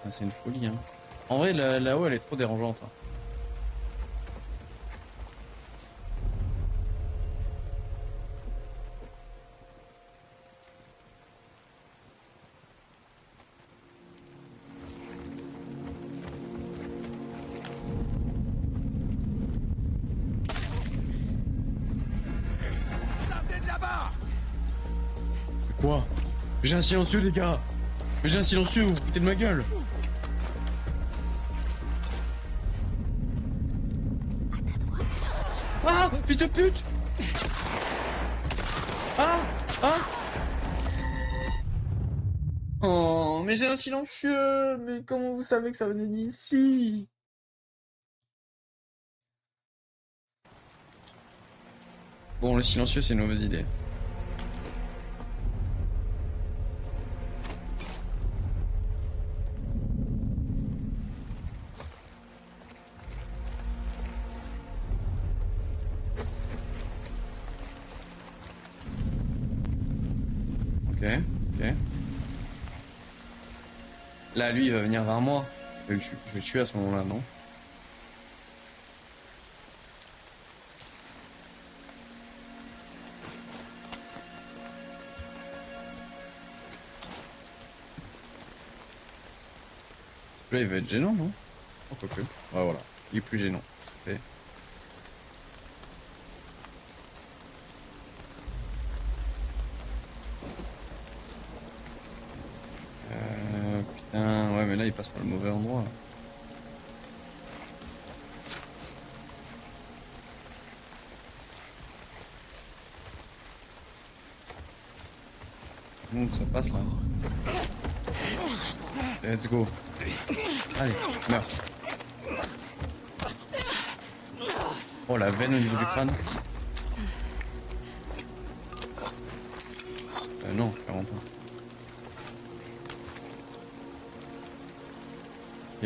Ah, c'est une folie, hein. En vrai, là-haut, elle est trop dérangeante. Hein. Quoi? J'ai un silencieux, les gars! Mais j'ai un silencieux, vous vous foutez de ma gueule! Ah! Fils de pute! Ah! Ah! Oh, mais j'ai un silencieux! Mais comment vous savez que ça venait d'ici? Bon, le silencieux, c'est une mauvaise idée. Ok, ok. Là, lui, il va venir vers moi. Je vais le tuer à ce moment-là, non? Là, il va être gênant, non? Oh, quoique. Ouais, voilà. Il est plus gênant. Parfait. Putain, ouais, mais là, il passe par le mauvais endroit. Ça passe là. Let's go. Allez, meurs. Oh, la veine au niveau du crâne. Non, clairement pas. Ok.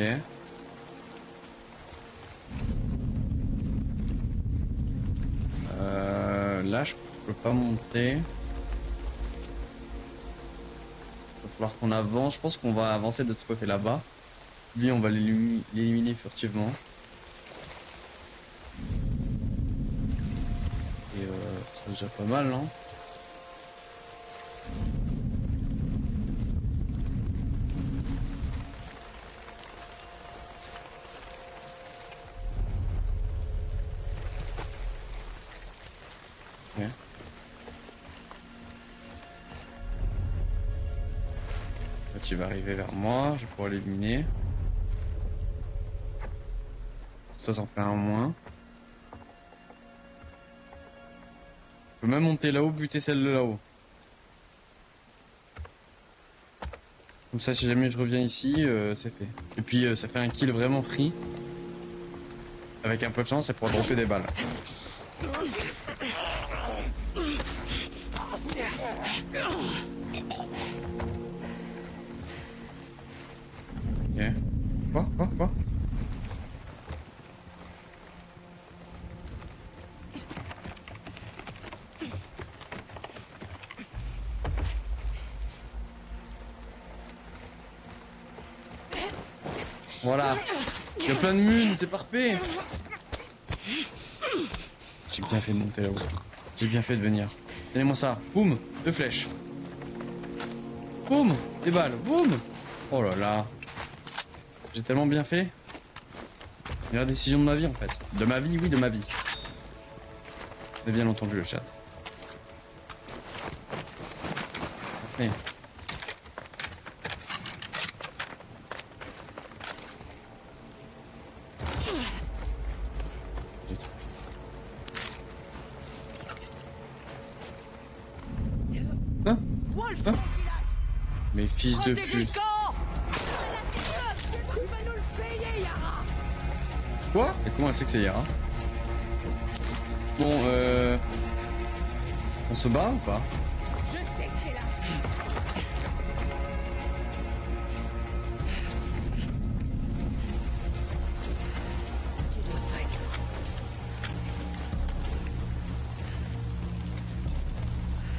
Là, je peux pas monter. Il va falloir qu'on avance. Je pense qu'on va avancer de ce côté là-bas. Lui, on va l'éliminer furtivement. Et c'est déjà pas mal, non? Ok. Tu vas arriver vers moi, je vais pouvoir l'éliminer. Ça fait un moins. Je peux même monter là-haut, buter celle de là-haut. Comme ça, si jamais je reviens ici, c'est fait. Et puis, ça fait un kill vraiment free. Avec un peu de chance, elle pourra dropper des balles. Ok. Quoi? Voilà. Il y a plein de munes, c'est parfait. J'ai bien fait de monter là-haut. J'ai bien fait de venir. Donnez-moi ça. Boum. 2 flèches. Boum. Des balles. Boum. Oh là là. J'ai tellement bien fait. Meilleure décision de ma vie en fait. De ma vie, oui, de ma vie. Vous avez bien entendu le chat. Parfait. Hein? Hein? Mais fils de pute. Quoi? Et comment elle sait que c'est Yara? Bon, on se bat ou pas? Je sais que c'est là.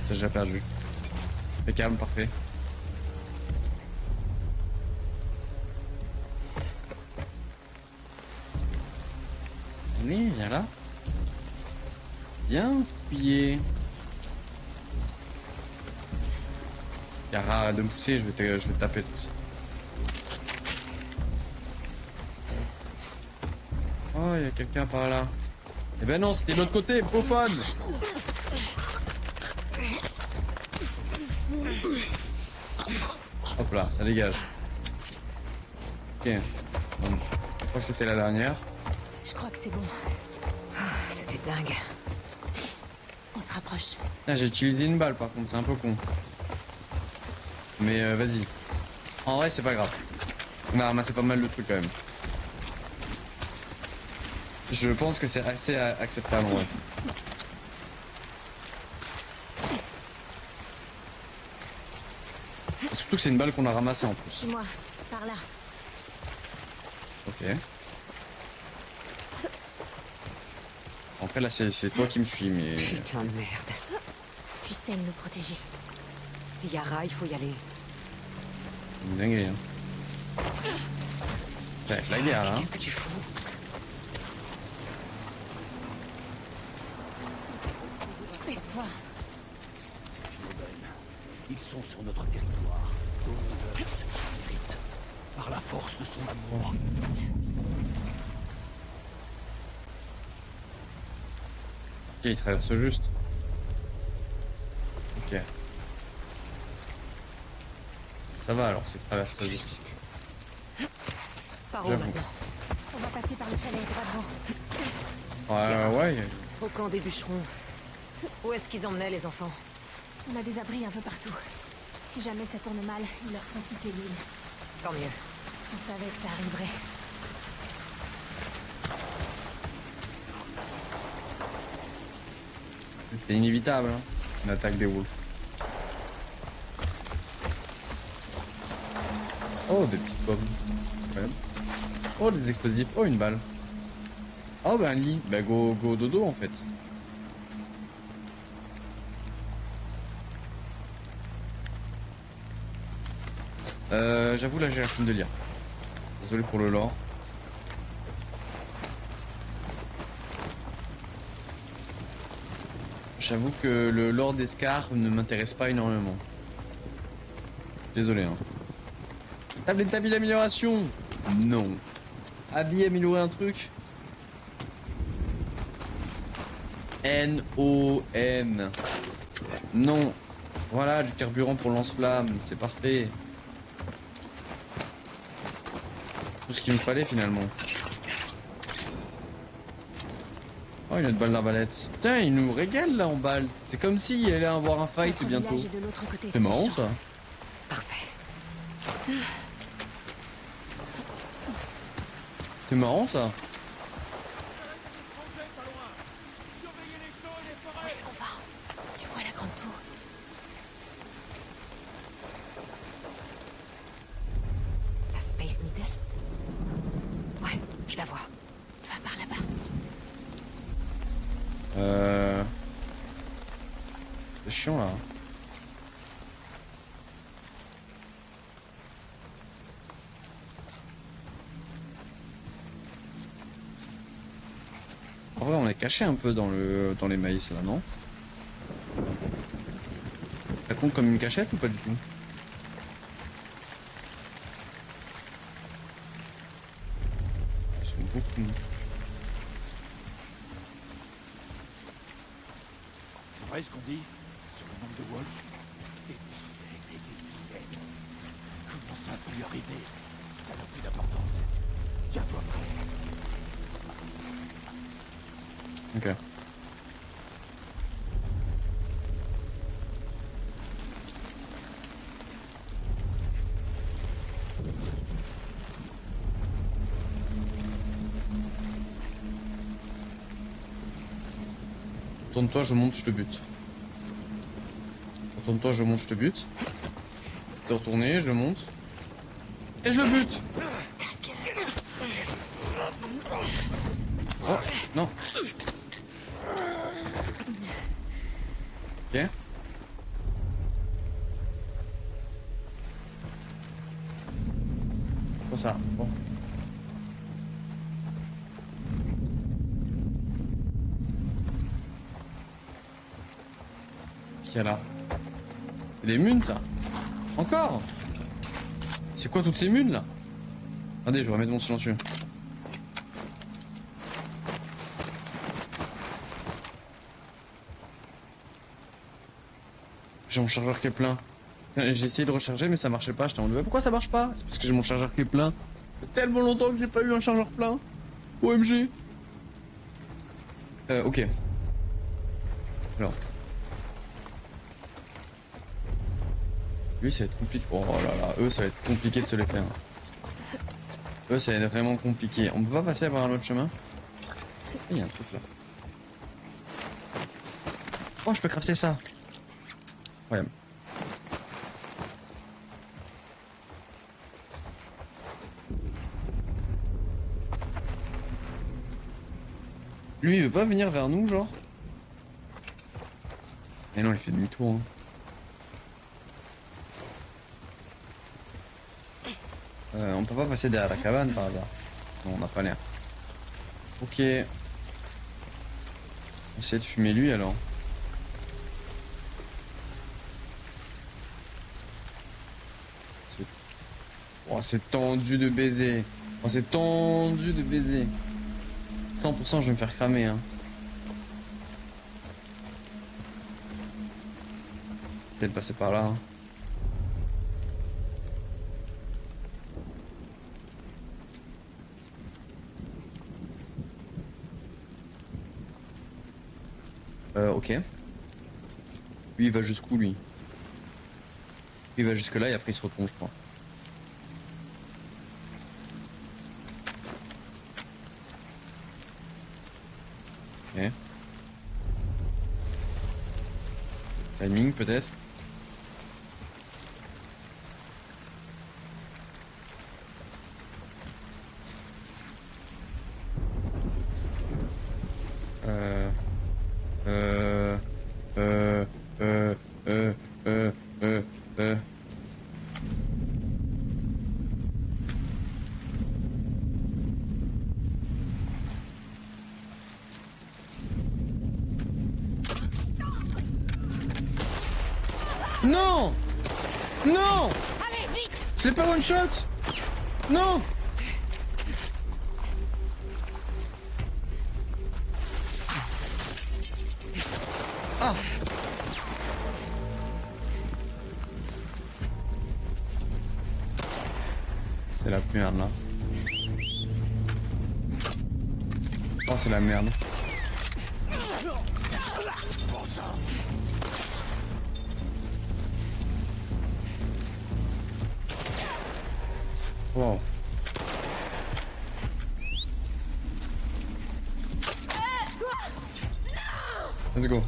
C'est déjà perdu. Impeccable, parfait. Allez, viens là. Viens, fouiller. Arrête de me pousser, je vais te taper tout ça. Oh, il y a quelqu'un par là. Eh ben non, c'était de l'autre côté, pauphone. Hop là, ça dégage. Ok. Bon. Je crois que c'était la dernière. Je crois que c'est bon. C'était dingue. On se rapproche. Ah, j'ai utilisé une balle par contre, c'est un peu con. Mais vas-y. En vrai, c'est pas grave. On a ramassé pas mal de trucs quand même. Je pense que c'est assez acceptable en vrai. Et surtout que c'est une balle qu'on a ramassée en plus. Suis-moi, par là. Ok. Après là c'est toi qui me suis mais... Putain de merde. Puisse-t-elle nous protéger? Yara, il faut y aller. Une dinguerie hein. Ouais, la guerre là. Hein. Qu'est-ce que tu fous? Baisse-toi. Ils sont sur notre territoire. L'honneur se mérite par la force de son amour. Ok, il traverse juste. Ok. Ça va alors, c'est traverse juste. Par où J'avoue. maintenant? On va passer par le chalet droit devant. Ouais. Au camp des bûcherons. Où est-ce qu'ils emmenaient les enfants? On a des abris un peu partout. Si jamais ça tourne mal, ils leur font quitter l'île. Tant mieux. On savait que ça arriverait. C'est inévitable, hein. Une attaque des wolves. Oh, des petites pommes. Ouais. Oh, des explosifs. Oh, une balle. Oh, bah un lit. Bah go dodo en fait. J'avoue là j'ai la flemme de lire. Désolé pour le lore. J'avoue que le lore d'Escar ne m'intéresse pas énormément. Désolé hein. Tablette d'habit d'amélioration. Non. Habit améliorer un truc. N-O-N. Non. Voilà du carburant pour lance-flamme, c'est parfait. Tout ce qu'il me fallait finalement. Oh, une autre balle d'arbalète. Putain, il nous régale là en balle. C'est comme s'il allait avoir un fight Notre bientôt. village est de l'autre côté de C'est ce marrant champ. ça. Parfait. C'est marrant ça. Où est-ce qu'on va? Tu vois la grande tour? La Space Needle? Ouais, je la vois. Va par là-bas. C'est chiant là. En vrai, on est caché un peu dans les maïs là, non? Ça compte comme une cachette ou pas du tout? Ils sont beaucoup. C'est vrai ce qu'on dit sur le nombre de wolves? Des dizaines et des dizaines. Comment ça a pu lui arriver? Ça n'a plus d'importance. Tiens-toi prêt. Ok. Retourne-toi, je monte, je te bute. Retourne-toi, je monte, je te bute. C'est retourné, je monte. Et je le bute. Oh, non. Ok. Quoi ça? Bon. qu'il y a là? C'est les munes, ça? Encore? C'est quoi toutes ces munes là? Attendez, je vais remettre mon silencieux. J'ai mon chargeur qui est plein. J'ai essayé de recharger mais ça marchait pas. J'étais en mode pourquoi ça marche pas? C'est parce que j'ai mon chargeur qui est plein. Ça fait tellement longtemps que j'ai pas eu un chargeur plein. OMG. Ok. Alors. Lui ça va être compliqué. Oh là là, eux ça va être compliqué de se les faire. Eux ça va être vraiment compliqué. On peut pas passer par un autre chemin? Il y a un truc là. Oh je peux crafter ça. Incroyable. Lui il veut pas venir vers nous genre? Mais non il fait demi-tour hein. On peut pas passer derrière la cabane par hasard. Non on n'a pas l'air. Ok. On va essayer de fumer lui alors. Oh c'est tendu de baiser. Oh c'est tendu de baiser. 100% je vais me faire cramer hein. Peut-être passer par là hein. Ok. Lui il va jusqu'où lui? Lui il va jusque là et après il se retourne je crois. Ok. Timing peut-être. Euh... Euh... Euh... Euh... Euh... Euh... Euh... Euh... Non! Non! Allez, vite! Je l'ai pas one shot! Non! Ah! C'est la merde là. Oh c'est la merde. Wow. Let's go. Ok,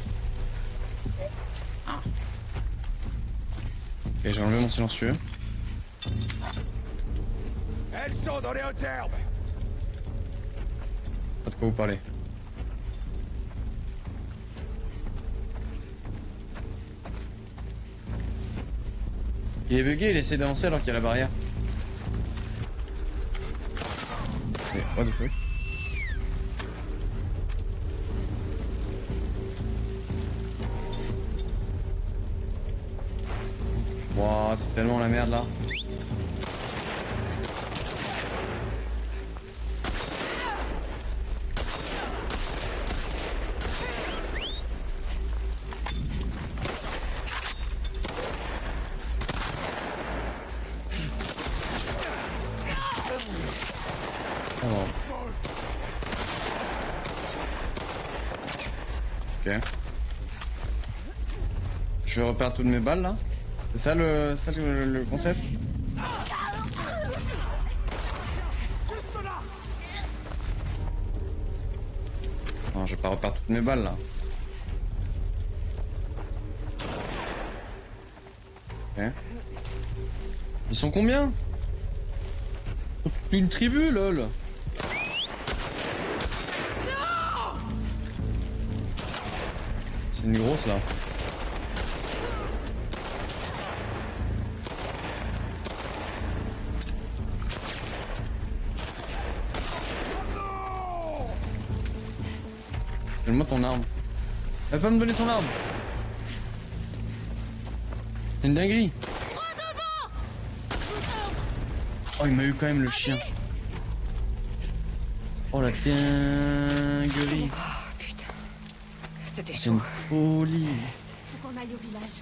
j'ai enlevé mon silencieux. Elles sont dans les hautes herbes. Pas de quoi vous parler. Il est bugué, il essaie d'avancer alors qu'il y a la barrière. Mais what the fuck? Wow, c'est tellement la merde là. Oh. Ok. Je vais reperdre toutes mes balles là. C'est ça le concept? Non, je vais pas reperdre toutes mes balles là. Ok. Ils sont combien? Une tribu, lol. C'est une grosse là. Donne-moi ton arme. Elle va pas me donner son arme. C'est une dinguerie. Oh, il m'a eu quand même le chien. Oh la dinguerie. Oh, putain. C'était C'est chaud. une folie. Faut qu'on aille au village.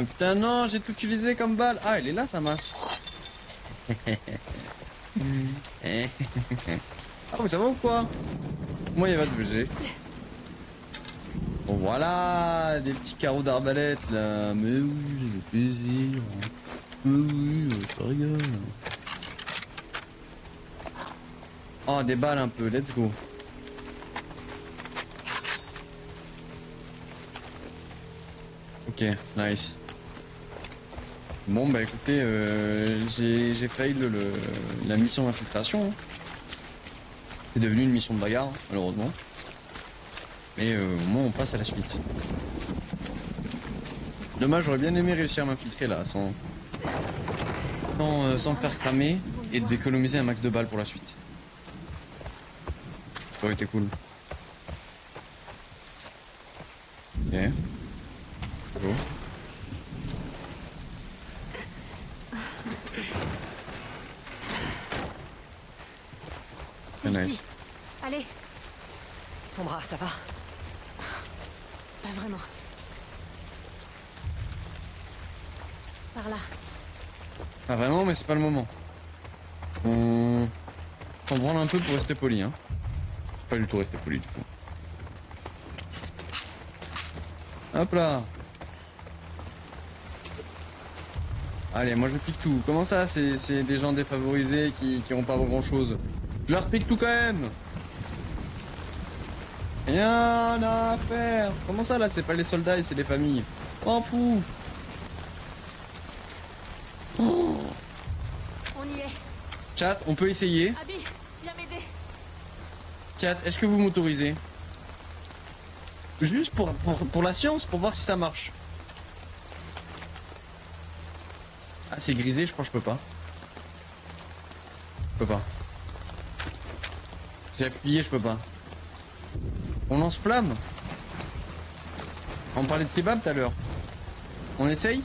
Putain non, j'ai tout utilisé comme balle. Ah, elle est là sa masse. Ah, vous savez ou quoi? Moi, il va te bouger. Bon, voilà, des petits carreaux d'arbalète là. Mais oui, j'ai le plaisir. Mais oui, ça rigole. Oh, des balles un peu, let's go. Ok, nice. Bon bah écoutez, j'ai failli la mission d'infiltration. Hein. C'est devenu une mission de bagarre, malheureusement. Mais au moins on passe à la suite. Dommage, j'aurais bien aimé réussir à m'infiltrer là, sans me faire cramer et d'économiser un max de balles pour la suite. Ça aurait été cool. Ok. Go. C'est Nice. ici. Allez, Ton bras, ça va? pas vraiment. Par là. Pas vraiment, mais c'est pas le moment. On s'en branle un peu pour rester poli, hein. Pas du tout rester poli du coup. Hop là. Allez, moi je pique tout. Comment ça, c'est des gens défavorisés qui ont pas grand chose. Je leur pique tout quand même. Rien à faire. Comment ça là, c'est pas les soldats et c'est des familles. M'en fous. Oh. On y est. Chat, on peut essayer. Abby, viens m'aider. Chat, est-ce que vous m'autorisez? Juste pour la science, pour voir si ça marche. Ah, c'est grisé, je crois que je peux pas. Je peux pas. J'ai appuyé, je peux pas. On lance flamme. On parlait de kebab tout à l'heure. On essaye?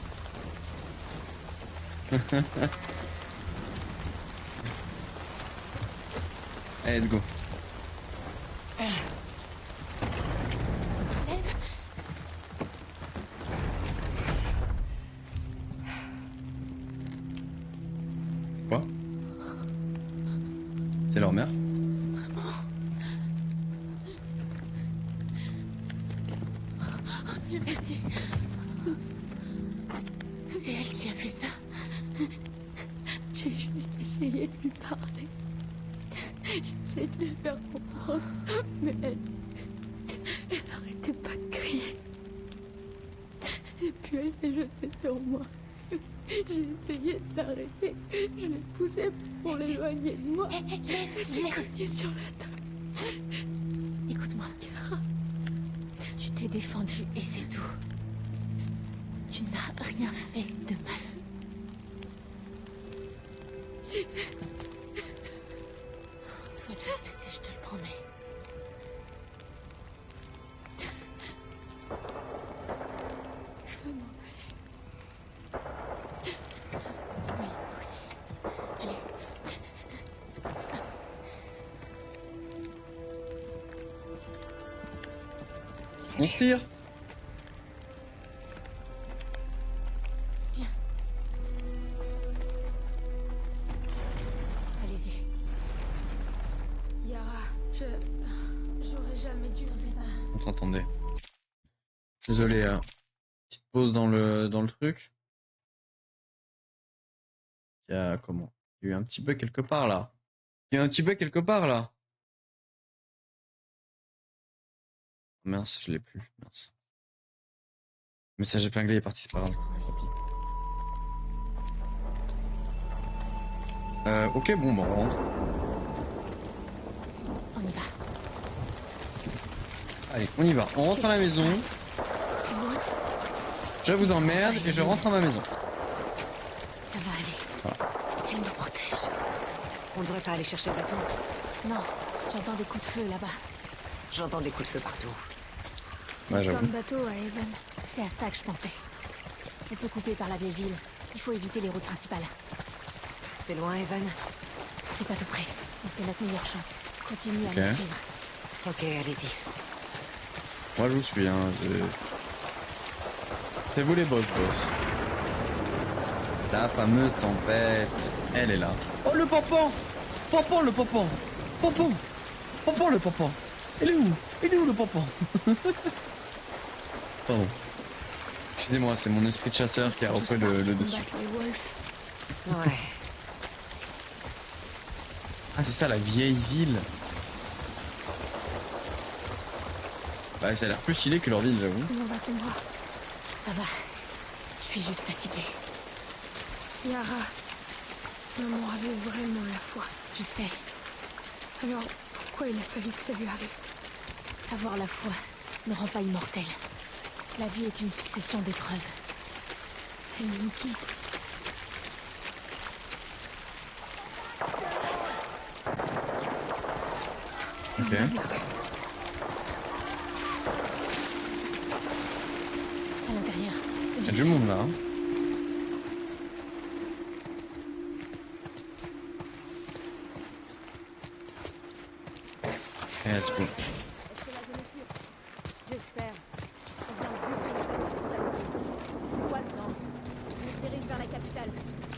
Allez, let's go. Quoi? C'est leur mère? Dieu merci. C'est elle qui a fait ça. J'ai juste essayé de lui parler. J'essaie de lui faire comprendre, mais elle arrêtait pas de crier. Et puis elle s'est jetée sur moi. J'ai essayé de l'arrêter. Je l'ai poussée pour l'éloigner de moi. Elle s'est cognée sur la table. Écoute-moi. Tu t'es défendu et c'est tout. Tu n'as rien fait de mal. Tout va bien se passer, je te le promets. Je veux m'en aller. Oui, moi aussi. Allez. On se tire. Viens. Allez-y. Yara, j'aurais jamais dû. On t'entendait. Désolé, petite pause dans le truc. Il y a comment? Il y a eu un petit bug quelque part là. Il y a eu un petit bug quelque part là. Mince, je l'ai plus. Mince. Message épinglé est parti, c'est pas grave. Ok, bon, bah, on rentre. On y va. Allez, on y va. On rentre à la maison. Je vous emmerde et je rentre à ma maison. Ça va aller. Voilà. Elle nous protège. On devrait pas aller chercher le bateau. Non, j'entends des coups de feu là-bas. J'entends des coups de feu partout. Ouais, j'avoue. Comme bateau à Haven. C'est à ça que je pensais. On peut couper par la vieille ville. Il faut éviter les routes principales. C'est loin, Evan? C'est pas tout près. Mais c'est notre meilleure chance. Continue Ok. à nous suivre. Ok, allez-y. Moi, je vous suis, hein. C'est vous les boss. La fameuse tempête. Elle est là. Oh, le pompon! Pompon, le pompon! Pompon! Pompon, le pompon! Il est où? Il est où, le pompon? Pardon. Excusez-moi, c'est mon esprit de chasseur qui a repris le dessus. Combattre les wolves. Ouais. Ah, c'est ça, la vieille ville. Bah, ça a l'air plus stylé que leur ville, j'avoue. Comment va ton bras? Ça va. Je suis juste fatiguée. Yara, maman avait vraiment la foi. Je sais. Alors, pourquoi il a fallu que ça lui arrive? Avoir la foi ne rend pas immortel. La vie est une succession d'épreuves. Elle nous quitte. C'est Ok. un blague. À l'intérieur. Il y a du monde là. Hein. Eh, let's go. J'espère. On dirige vers la capitale.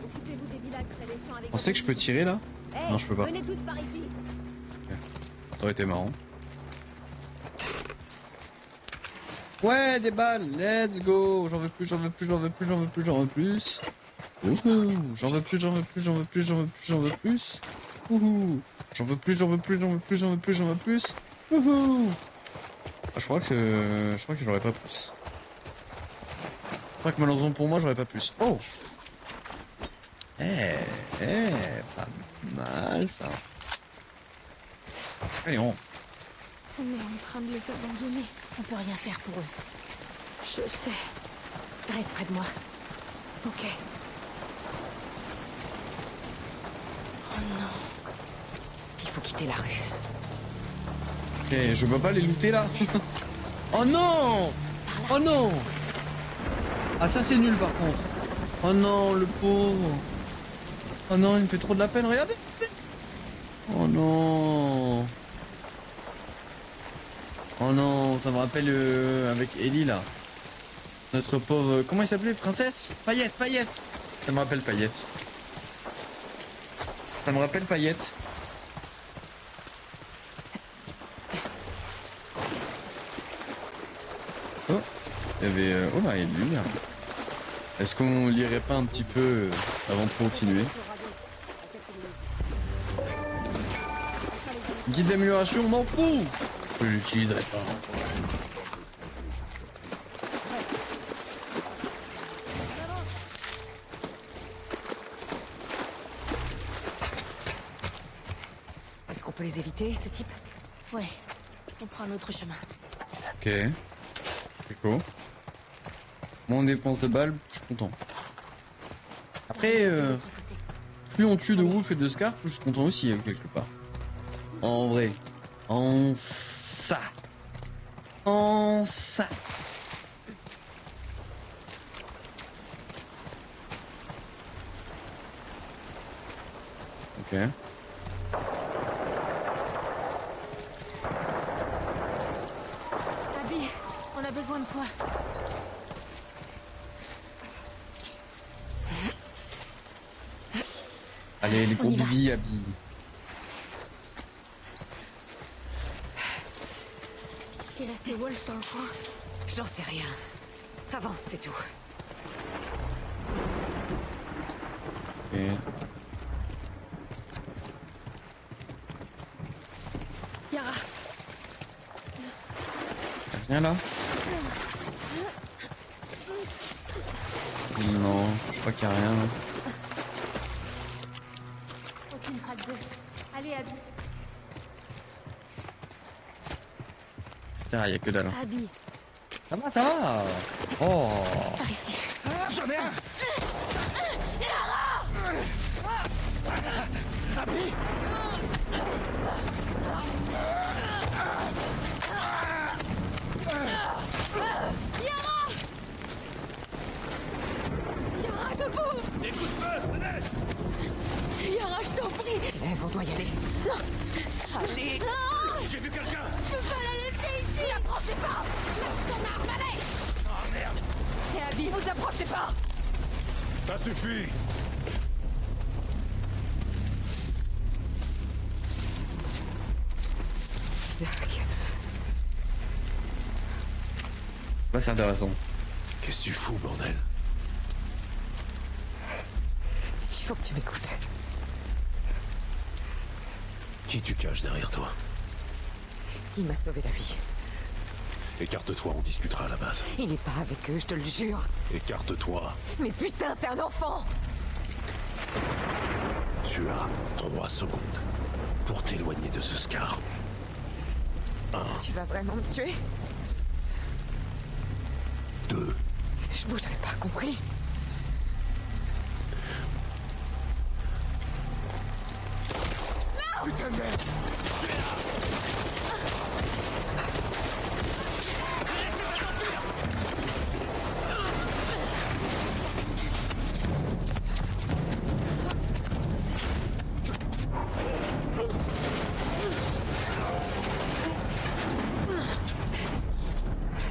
Occupez-vous des villages près des champs avec... On sait que je peux tirer là? Hey, Non, je peux pas. Venez tous par ici. Ça aurait été marrant. Ouais, des balles, let's go. J'en veux plus. Wouhou. J'en veux plus. Wouhou. J'en veux plus. Wouhou. Ah, je crois que j'aurais pas plus. Je crois que malheureusement pour moi, j'aurais pas plus. Oh. Pas mal ça. Allez, on. On est en train de les abandonner. On peut rien faire pour eux. Je sais. Reste près de moi. Ok. Oh non. Il faut quitter la rue. Ok, je peux pas les looter là. Oh non. Oh non. Ah ça c'est nul par contre. Oh non, le pauvre. Oh non, il me fait trop de la peine, regardez. Oh non. Oh non, ça me rappelle avec Ellie là. Notre pauvre... Comment il s'appelait? Princesse? Paillette. Ça me rappelle Paillette. Oh, il y avait... Oh là, il y a de lumière. Est-ce qu'on lirait pas un petit peu avant de continuer? Guide d'amélioration, on m'en fout. Je l'utiliserai pas. Est-ce qu'on peut les éviter, ces types? Ouais. On prend un autre chemin. Ok. C'est cool. Moins on dépense de balles, je suis content. Après, De l'autre côté. plus on tue de Wolf et de Scar, plus je suis content aussi, quelque part. En vrai. En ça. Ok. Abby, on a besoin de toi. Allez, les gros y va. bibis, Abby. Il reste des wolves dans le coin. J'en sais rien. Avance, c'est tout. Ok. Yara, Viens là. Non, je crois qu'il n'y a rien. aucune trace d'eux. Allez, Abby. Ah, il n'y a que dalle. Abby, Ça va. Oh. par ici. J'en ai un. Abby. Lève, on doit y aller. Non. Allez. Non. J'ai vu quelqu'un. Je peux pas la laisser ici. N'approchez pas. Lâche ton arme, allez. Oh merde. C'est Abby, vous approchez pas. Ça suffit. Zach, Là, c'est intéressant. Qu'est-ce que tu fous, bordel? il faut que tu m'écoutes. Qui tu caches derrière toi? Il m'a sauvé la vie. Écarte-toi, on discutera à la base. Il est pas avec eux, je te le jure. Écarte-toi. Mais putain, c'est un enfant. Tu as 3 secondes pour t'éloigner de ce scar. Tu vas vraiment me tuer? 2. Je bougerai pas, compris? Putain de merde.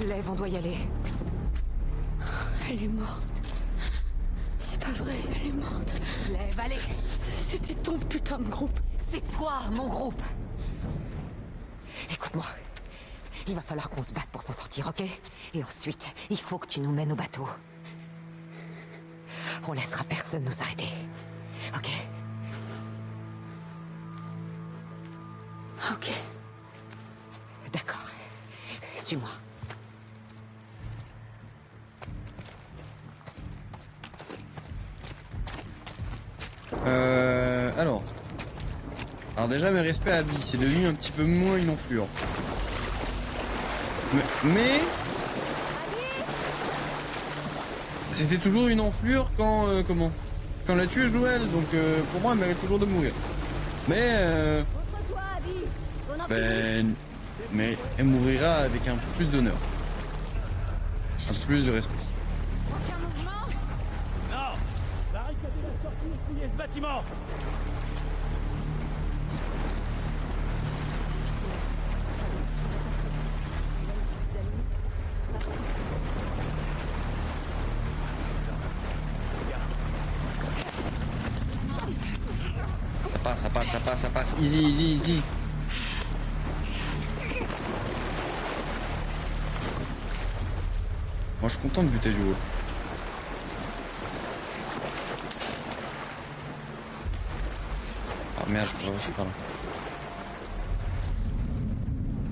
Lève, on doit y aller. Elle est morte. C'est pas vrai, elle est morte. Lève, allez. C'était ton putain de groupe. C'est toi, mon groupe. Écoute-moi. Il va falloir qu'on se batte pour s'en sortir, ok? Et ensuite, il faut que tu nous mènes au bateau. On laissera personne nous arrêter. Ok? Ok. D'accord. Suis-moi. Alors déjà, mes respects à Abby, c'est devenu un petit peu moins une enflure. Mais... C'était toujours une enflure quand... comment? Quand la tueuse Joël, donc pour moi, elle mérite toujours de mourir. Mais... Montre-toi, Abby. On en Ben... Mais elle mourira avec un peu plus d'honneur. Un peu plus de respect. Aucun mouvement. Non. Barricadez la sortie et fouillez ce bâtiment. Ça passe. Easy. Moi, je suis content de buter Joe. Ah merde, je suis pas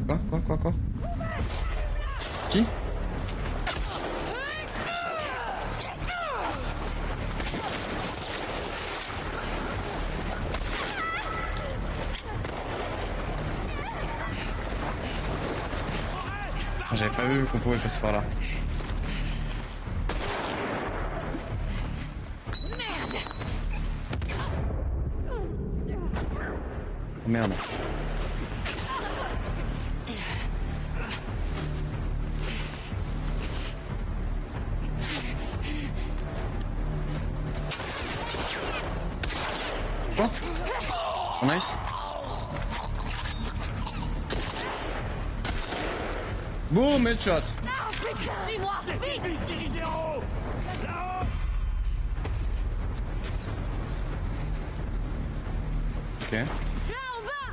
là. Quoi? Qui? J'avais pas vu qu'on pouvait passer par là. Oh merde. Quoi? Oh nice. Boom, headshot. Suis-moi, vite. Dirigez en haut. Là-haut. Ok. Là, en bas.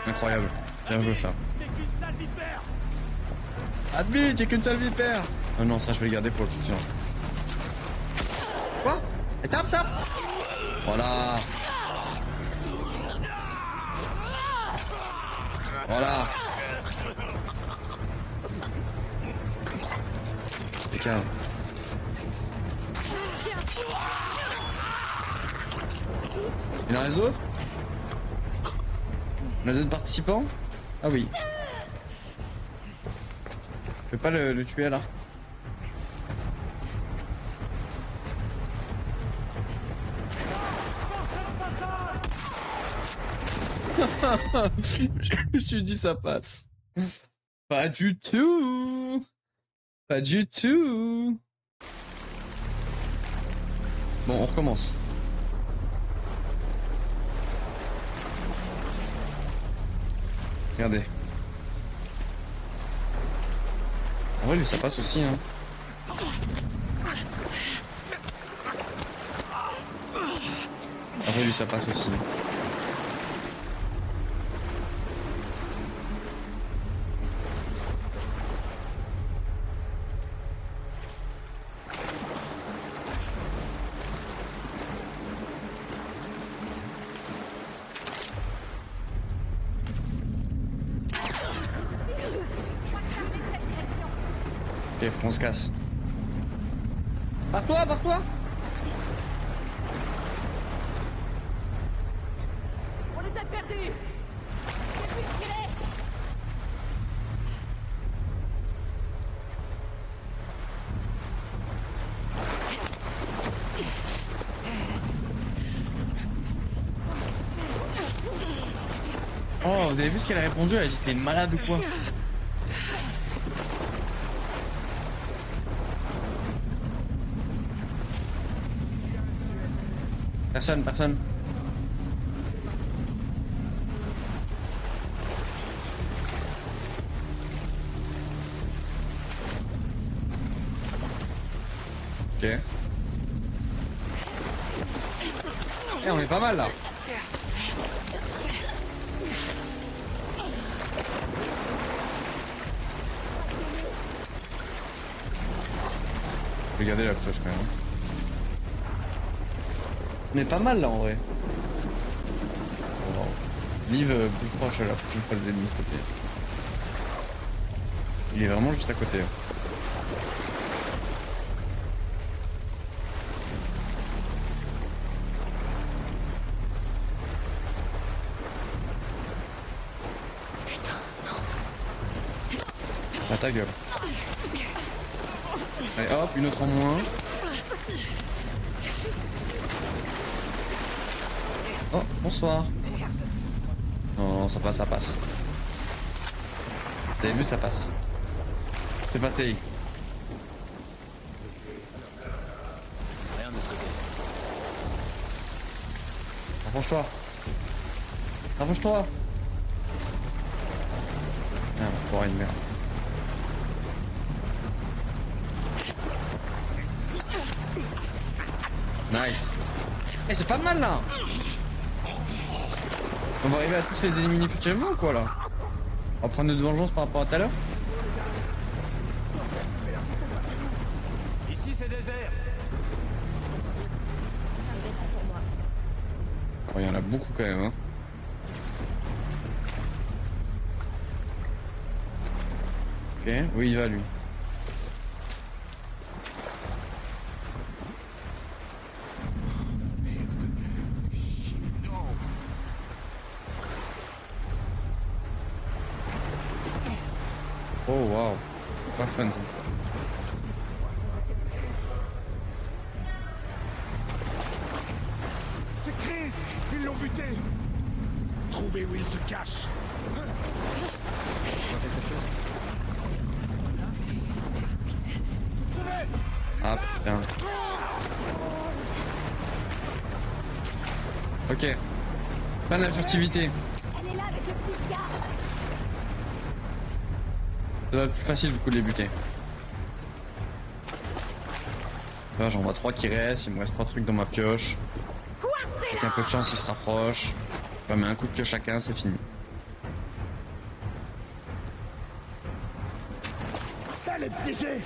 Incroyable. Bien joué ça. C'est qu'une sale vipère. Abby, t'es qu'une seule vipère. Oh non, ça je vais le garder pour le futur. Quoi? Et tape. Voilà. C'est calme. Il en reste d'autres? On a d'autres participants? Ah oui. Je peux pas le tuer là. Je me suis dit ça passe. Pas du tout. Bon, on recommence. Regardez. En vrai, lui, ça passe aussi, hein. En vrai, lui, ça passe aussi. Ok, on se casse. Pars-toi, pars-toi! On les a perdus. C'est plus tiré. Oh, vous avez vu ce qu'elle a répondu? Elle a dit t'es une malade ou quoi? Personne, personne. Ok. Eh, on est pas mal là. Regardez la pioche quand même. On est pas mal là en vrai. Wow. Liv plus proche la prochaine fois des ennemis s'il te plaît. Il est vraiment juste à côté. Ah ta gueule. Allez hop, une autre en moins. Oh, bonsoir. Non, non, ça passe, ça passe. Vous avez vu, ça passe. C'est passé. Rapproche-toi. Rapproche-toi. Ah, faut une merde. Nice. Eh, c'est pas mal là. On va arriver à tous les éliminer futurement ou quoi là? On va prendre notre vengeance par rapport à tout à l'heure? Ici, c'est désert. Oh, il y en a beaucoup quand même, hein. Ok, oui, il va lui. Oh waouh, pas fun ça. C'est Chris. Ils l'ont buté. Trouvez où il se cache. Ah putain. Ok. Pas de la furtivité. Elle est là avec le petit gars. Ça doit être plus facile du coup de les buter. Là j'en vois 3 qui restent, il me reste 3 trucs dans ma pioche. Avec un peu de chance ils se rapprochent. Je mets un coup de pioche chacun, c'est fini. Elle est piégée.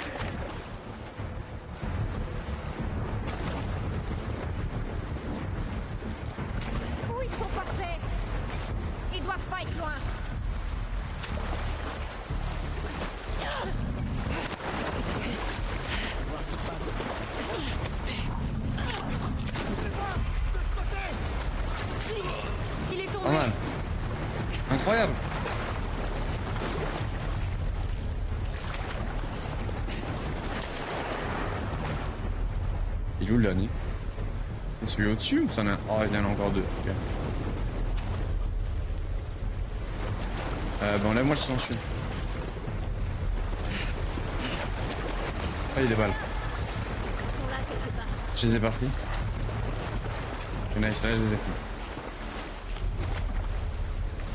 Où ils sont passés? Ils doivent pas être loin. Il est tombé. Pas mal. Incroyable. Il est où le dernier? C'est celui au-dessus ou ça en a... Oh il y en a encore 2. Ok. Ben enlève-moi le silencieux. Ah il y a des balles. Ils sont là quelque part. Je les ai pas pris. Nice, là, je les ai pris.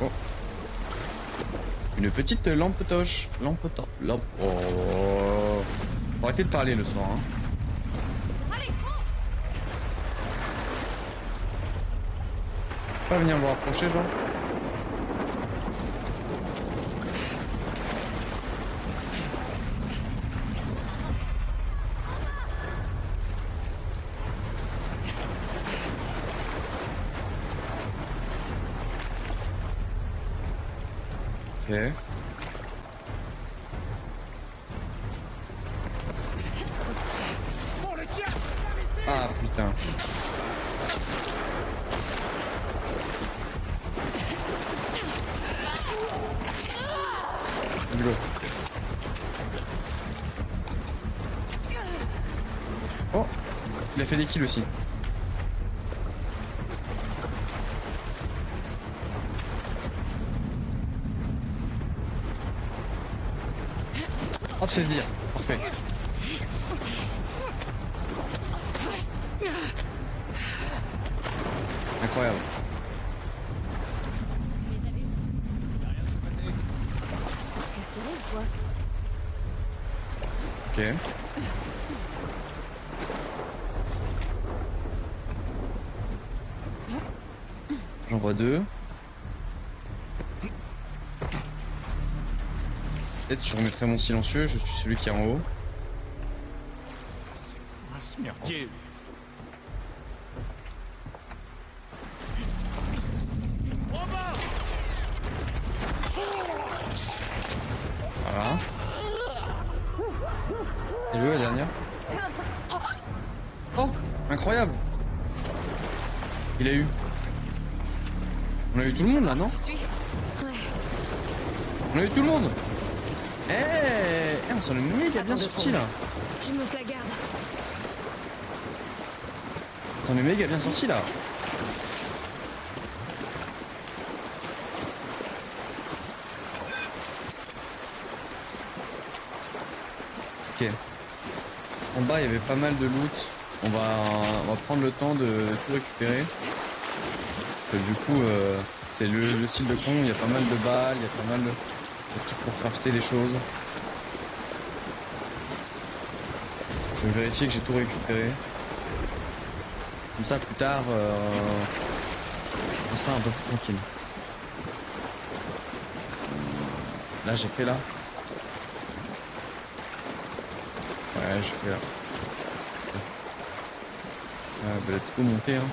Oh. Une petite lampe torche. Lampe. Oh. Faut arrêter de parler le soir. Hein. Allez, fonce! Pas venir me rapprocher, genre. Ok. Ah putain. Let's go. Oh, il a fait des kills aussi. Hop, c'est dire. Parfait. Incroyable. Ok. J'en vois deux. Peut-être je remettrai mon silencieux, je suis celui qui est en haut. Ah, ce merdier. Voilà. Et joué la dernière. Oh, incroyable. Il a eu. On a eu tout le monde là, non? Tu suis? Ouais. On a eu tout le monde. On s'en est méga bien sorti là. Je monte la garde. On s'en est méga bien sorti là. Ok. En bas il y avait pas mal de loot. On va prendre le temps de tout récupérer. Parce que du coup c'est le style de con, il y a pas mal de balles, il y a pas mal de trucs pour crafter des choses. Je vais vérifier que j'ai tout récupéré. Comme ça plus tard on sera un peu plus tranquille. Là j'ai fait là. Ouais j'ai fait là. Bah, let's go monter hein.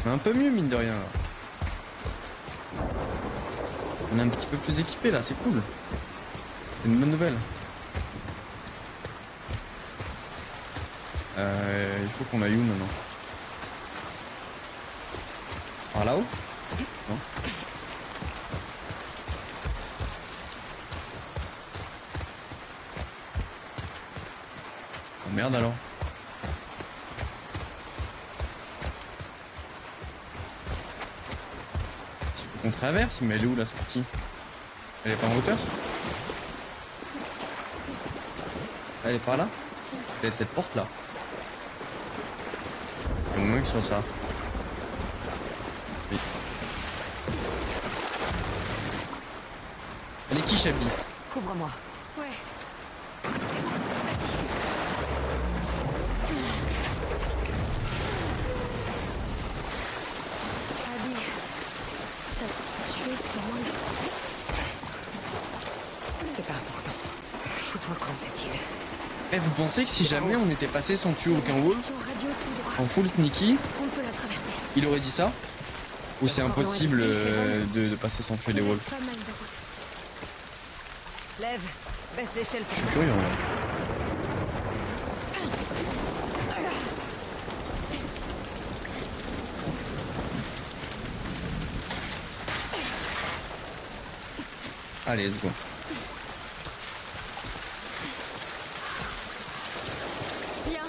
On est un peu mieux mine de rien là. On est un petit peu plus équipé là, c'est cool. C'est une bonne nouvelle. Il faut qu'on aille où maintenant? Par là-haut? Non. Oh merde alors. On traverse, mais elle est où la sortie? Elle est pas en hauteur? Elle est par là? Peut-être cette porte là. Il y a moins que ce soit ça. Oui. Elle est qui Chabi? Couvre-moi. Ouais. Abby, t'as tué Simon. C'est pas important. Fous-toi au coin de cette île. Eh, vous pensez que si jamais on était passé sans tuer aucun wolf, Station radio tout droit. en full sneaky, On peut la traverser. il aurait dit ça? Ou c'est encore loin impossible d'ici, de passer sans tuer Il les reste wolves? pas mal de route. Lève. Baisse l'échelle. Je suis curieux en vrai. Allez, let's go. Viens.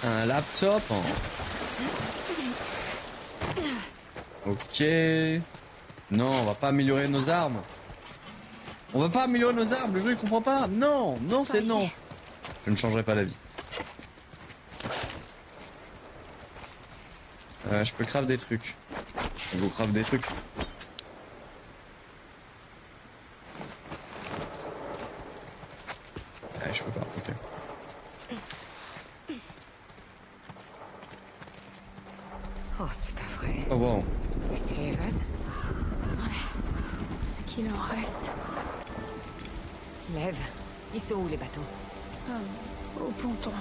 Un laptop en... Ok. Non, on va pas améliorer nos armes. On va pas améliorer nos armes, le jeu il comprend pas. Non, non, c'est non. Je ne changerai pas d'avis. Je peux craft des trucs. Je vous craft des trucs. Je peux pas, ok. Oh, c'est pas vrai. Oh wow. C'est Evan? Ce qu'il en reste. Lev, ils sont où les bateaux? Au ponton.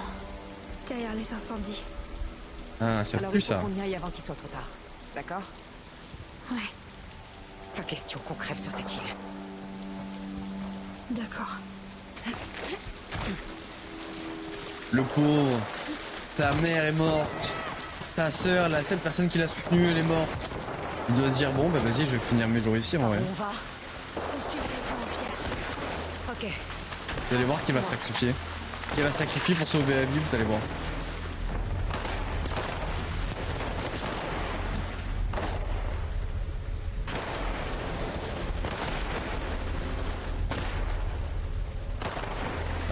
Derrière les incendies. Ah, c'est Alors plus il faut ça. qu'on y aille avant qu'il soit trop tard. D'accord? Ouais, Pas question qu'on crève sur cette île. d'accord. Le pauvre. Sa mère est morte. Ta sœur, la seule personne qui l'a soutenue, elle est morte. Il doit se dire, bon, bah vas-y, je vais finir mes jours ici en vrai. On va. Faut suivre les plans en pierre. Ok. Vous allez voir qui va se sacrifier. Qui va se sacrifier pour sauver la vie, vous allez voir.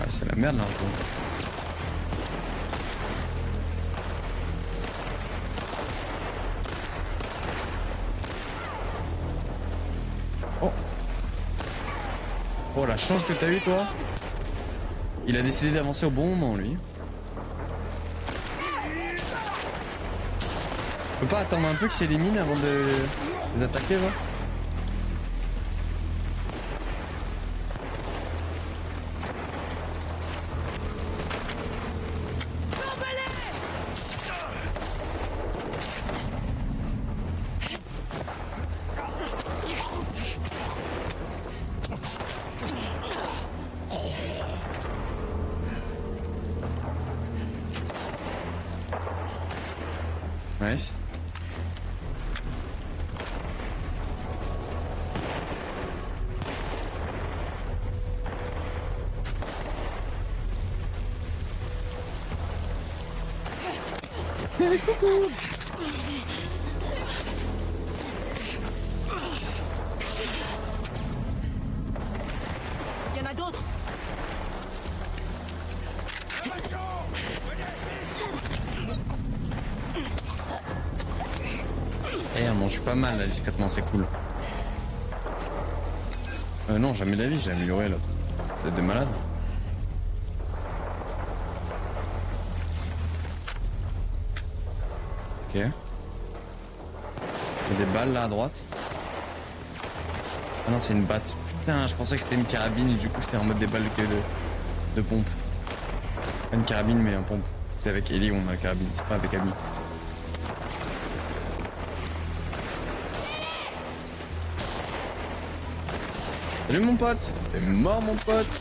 Ah, c'est la merde là un peu. Oh. Oh la chance que t'as eu toi. Il a décidé d'avancer au bon moment lui. On peut pas attendre un peu qu'ils s'éliminent avant de les attaquer là. Nice. Il y en a d'autres. Eh, on mange pas mal là discrètement, c'est cool. Non, jamais de la vie, j'ai amélioré là. Vous êtes des malades. Ok. Il y a des balles là à droite. Ah non, c'est une batte. Putain, je pensais que c'était une carabine et du coup c'était en mode des balles de pompe. Pas une carabine mais un pompe. C'est avec Ellie on a la carabine, c'est pas avec Abby. Salut mon pote. T'es mort mon pote.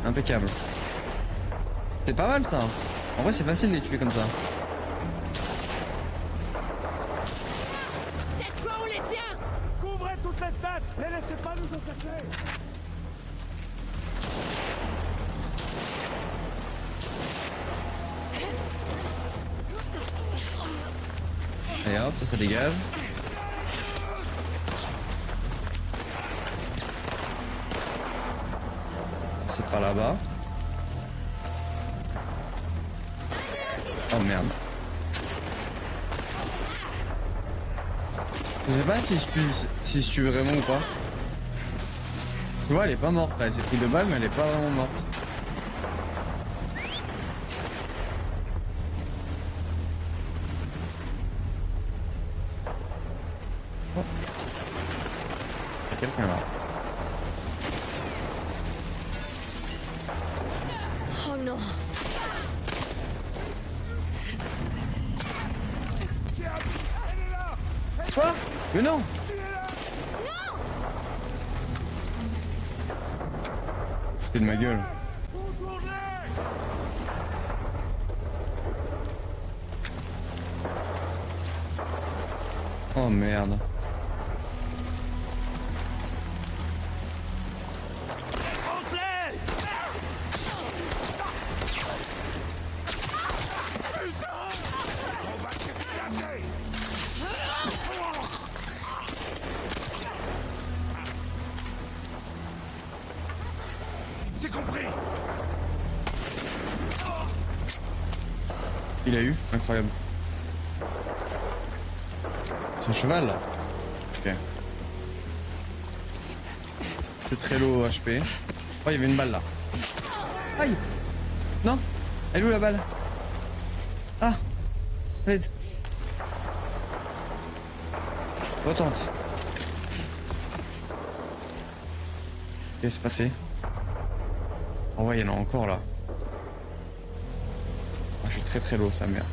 Impeccable. C'est pas mal ça. En vrai c'est facile de les tuer comme ça. Cette fois, on les tient! Couvrez toutes les têtes. Ne laissez pas nous encercler. Et hop, ça dégage. C'est par là-bas. Oh merde. Je sais pas si je tue vraiment ou pas. Tu vois, elle est pas morte là. Elle s'est pris 2 balles, mais elle est pas vraiment morte. Oh. Il y a quelqu'un là. Oh non. Quoi? Mais non! Foutez de ma gueule. Oh merde. Il a eu, incroyable. C'est un cheval là. Ok. C'est très low HP. Oh, il y avait une balle là. Aïe. Non. Elle est où la balle? Ah. Aide. Retente. Qu'est-ce qui s'est passé? Oh ouais, il y en a encore là. Oh, je suis très low, sa mère.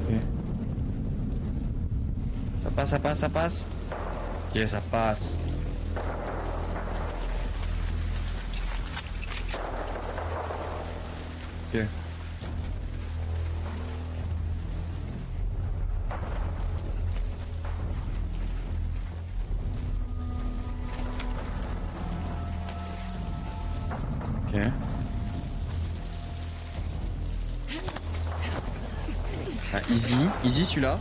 Ok. Ça passe, ça passe, ça passe. Ok, ça passe. Ok. Ok. Ah, easy celui-là.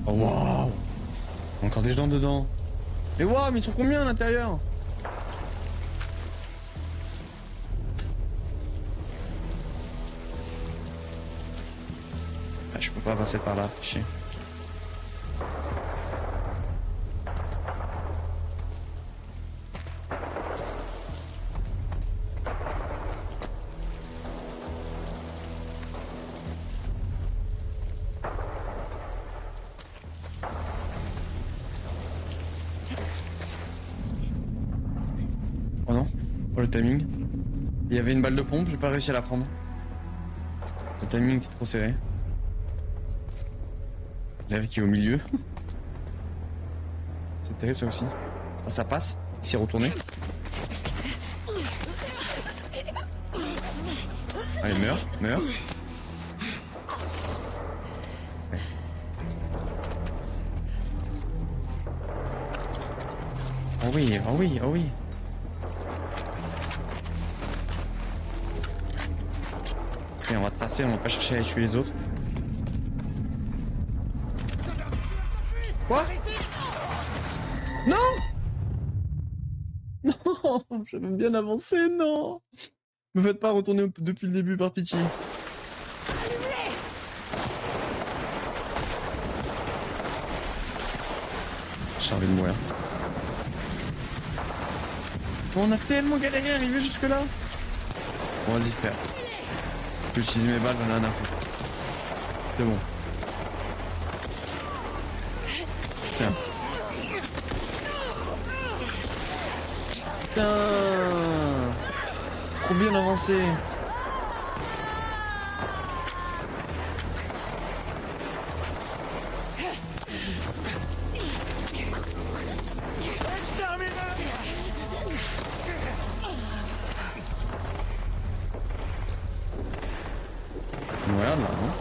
Oh waouh! Encore des gens dedans. Mais waouh, mais ils sont combien à l'intérieur? Ah, je peux pas passer par là, chier. Oh non, oh le timing. Il y avait une balle de pompe, j'ai pas réussi à la prendre. Le timing était trop serré. L'ave qui est au milieu. C'est terrible ça aussi. Ah, ça passe, il s'est retourné. Allez, meurs. Ouais. Oh oui, oh oui, oh oui. Ok, on va tracer, on va pas chercher à tuer les autres. Quoi? Non! Non! J'avais bien avancé, non! Me faites pas retourner depuis le début, par pitié. J'ai envie de mourir. On a tellement galéré à arriver jusque là. Bon, vas-y, frère. Je vais utiliser mes balles, j'en ai rien à foutre. C'est bon. Tiens. Putain. Trop bien avancé. Voilà, là, hein.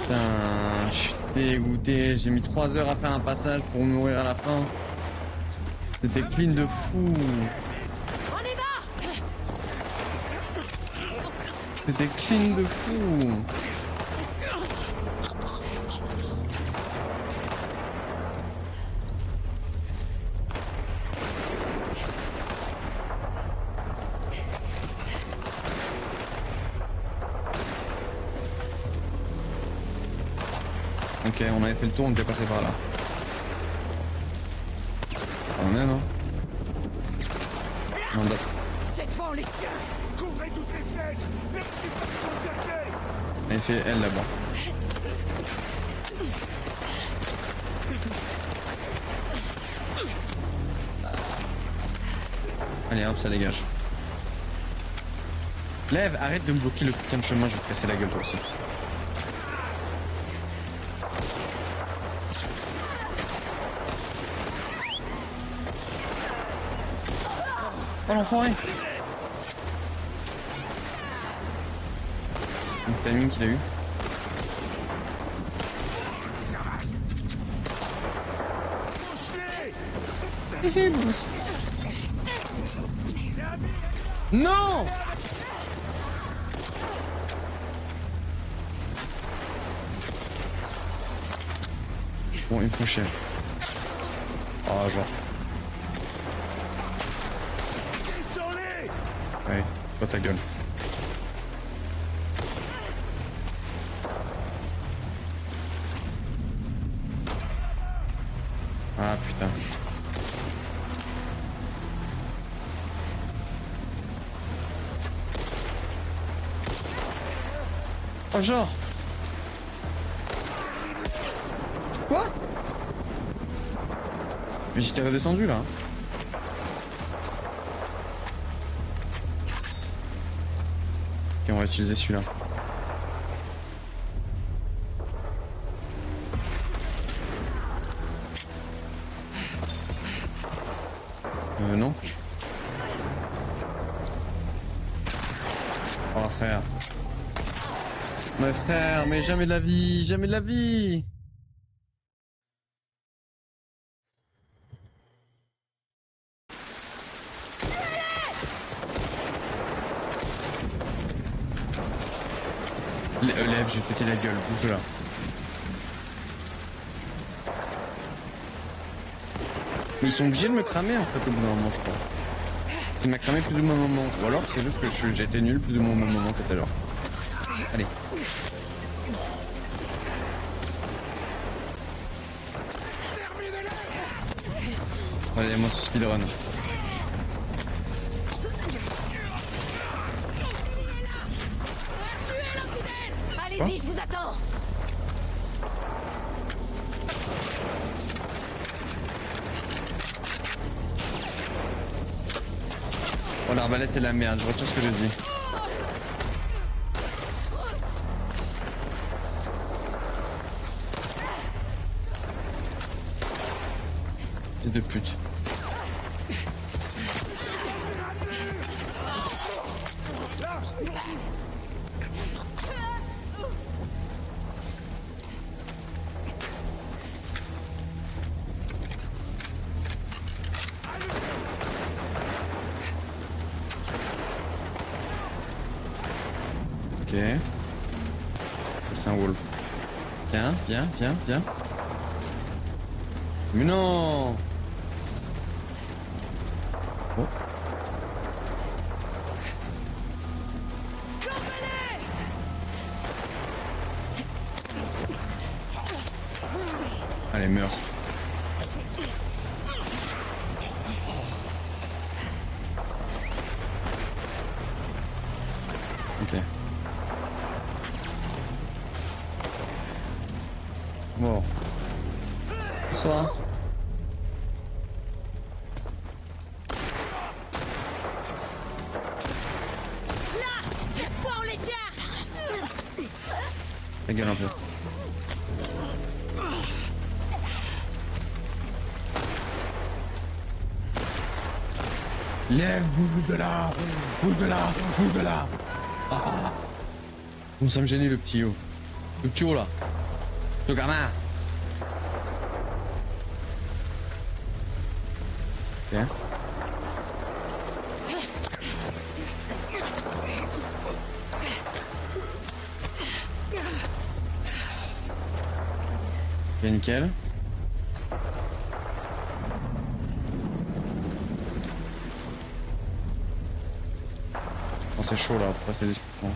Putain, je suis dégoûté. J'ai mis 3 heures à faire un passage pour mourir à la fin. C'était clean de fou. C'était clean de fou. Ok, on avait fait le tour, on était passé par là. On est, non? Non, d'accord. Cette fois, on les tient. Couvrez toutes les fenêtres. Les petits pas concertés. Elle fait elle là-bas. Allez hop, ça dégage. Lève, arrête de me bloquer le putain de chemin, je vais te casser la gueule toi aussi. Oh l'enfoiré! Le timing qu'il a eu. Non. Bon, il me faut chier. Ah, genre. Ouais, toi ta gueule. Ah putain. Oh genre. Quoi? Mais j'étais redescendu là. Ok, on va utiliser celui-là. Non. Oh frère. Mais frère, mais jamais de la vie, jamais de la vie. Lève, je vais péter la gueule, bouge là. Mais ils sont obligés de me cramer en fait au bout d'un moment, je crois. Ça m'a cramé plus de mon moment. Ou alors c'est juste que j'ai été nul plus de mon moment que tout à l'heure. Allez. Allez, moi sur speedrun. Allez-y, je vous attends. Oh l'arbalète c'est la merde, je retire ce que j'ai dit. Fils de pute. Ok. C'est un wolf. Viens, viens, viens, viens. Mais non! Oh. Allez, meurs. Ok. Bon. Bonsoir. Ta gueule un peu. Lève, bouge de là, bouge de là, bouge de là. Ah. Bon, ça me gênait le petit haut. Le petit haut là. Le gamin. Ok. Ok, nickel. Oh, c'est chaud là, pour passer discrètement.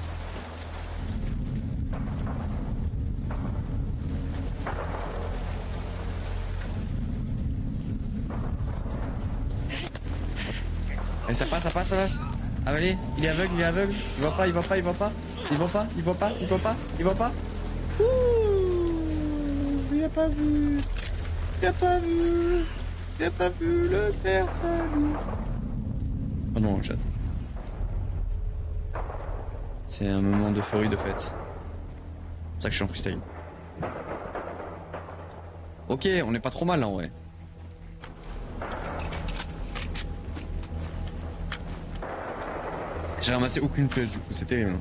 Et ça passe, ça passe, ça passe. Ah allez, il est aveugle, il est aveugle. Il voit pas, il voit pas, il voit pas. Il voit pas, il voit pas, il voit pas, il voit pas. Ouh, il a pas vu. Il a pas vu. Il a pas vu le père salut. Oh non, j'attends. C'est un moment d'euphorie de fête. C'est pour ça que je suis en freestyle. Ok, on n'est pas trop mal là en vrai. J'ai ramassé aucune flèche du coup, c'est terrible.